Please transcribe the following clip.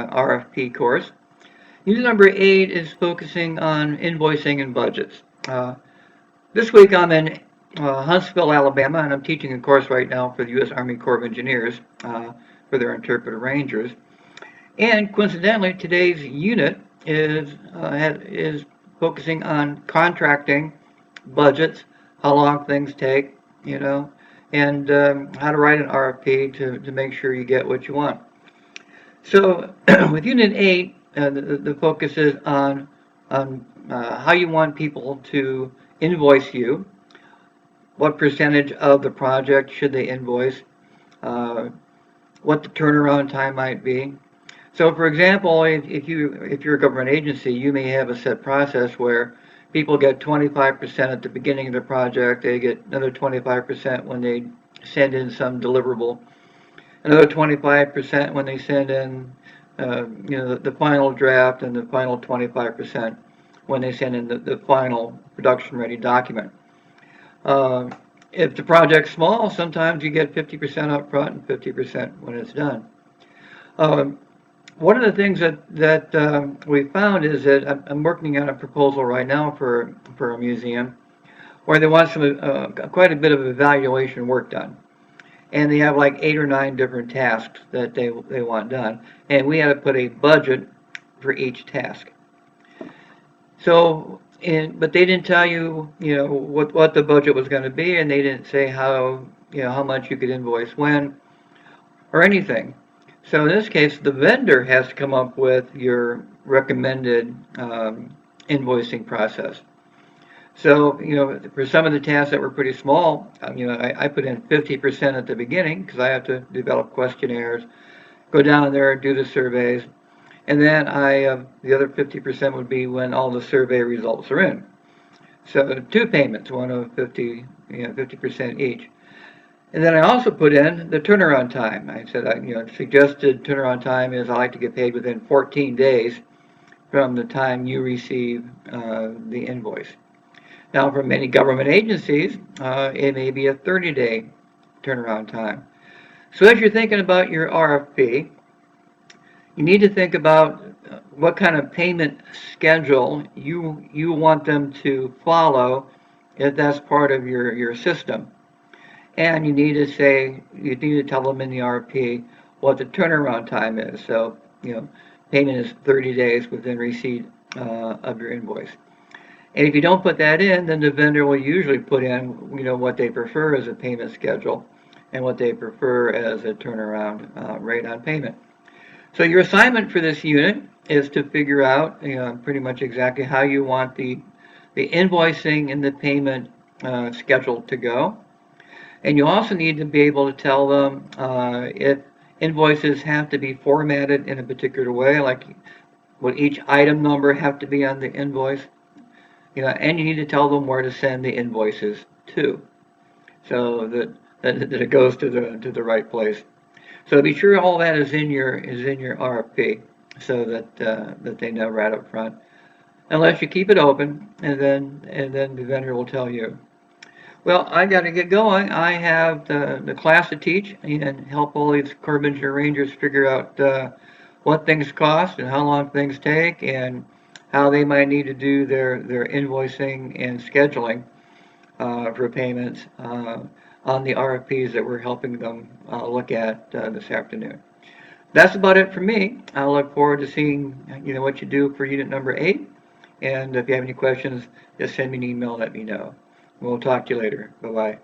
RFP course. Unit number 8 is focusing on invoicing and budgets. This week I'm in Huntsville, Alabama, and I'm teaching a course right now for the U.S. Army Corps of Engineers for their interpreter rangers. And coincidentally, today's unit is focusing on contracting, budgets, how long things take, and how to write an RFP to make sure you get what you want. So with Unit 8, the focus is on how you want people to invoice you, what percentage of the project should they invoice, uh, what the turnaround time might be. So, for example, if you're a government agency, you may have a set process where people get 25% at the beginning of the project, they get another 25% when they send in some deliverable, another 25% when they send in, the final draft, and the final 25% when they send in the final production-ready document. Uh, if the project's small, sometimes you get 50% up front and 50% when it's done. Um, One of the things that we found is that I'm working on a proposal right now for a museum where they want some quite a bit of evaluation work done, and they have like 8 or 9 different tasks that they want done, and we had to put a budget for each task. So, but they didn't tell you, what the budget was going to be, and they didn't say how much you could invoice when or anything. So in this case, the vendor has to come up with your recommended invoicing process. So, for some of the tasks that were pretty small, I put in 50% at the beginning because I have to develop questionnaires, go down there and do the surveys, and then the other 50% would be when all the survey results are in. So 2 payments, one of 50% each. And then I also put in the turnaround time. I said, suggested turnaround time is I like to get paid within 14 days from the time you receive the invoice. Now, for many government agencies, it may be a 30-day turnaround time. So as you're thinking about your RFP, you need to think about what kind of payment schedule you want them to follow if that's part of your system. And you need to tell them in the RFP what the turnaround time is. So, payment is 30 days within receipt of your invoice. And if you don't put that in, then the vendor will usually put in, what they prefer as a payment schedule and what they prefer as a turnaround rate on payment. So your assignment for this unit is to figure out, pretty much exactly how you want the invoicing and the payment schedule to go. And you also need to be able to tell them if invoices have to be formatted in a particular way, like will each item number have to be on the invoice, and you need to tell them where to send the invoices to, so that it goes to the right place. So be sure all that is in your RFP, so that they know right up front. Unless you keep it open, and then the vendor will tell you. Well, I got to get going. I have the class to teach and help all these Corps Engineer Rangers figure out what things cost and how long things take and how they might need to do their invoicing and scheduling for payments on the RFPs that we're helping them look at this afternoon. That's about it for me. I look forward to seeing what you do for unit number 8. And if you have any questions, just send me an email and let me know. We'll talk to you later. Bye-bye.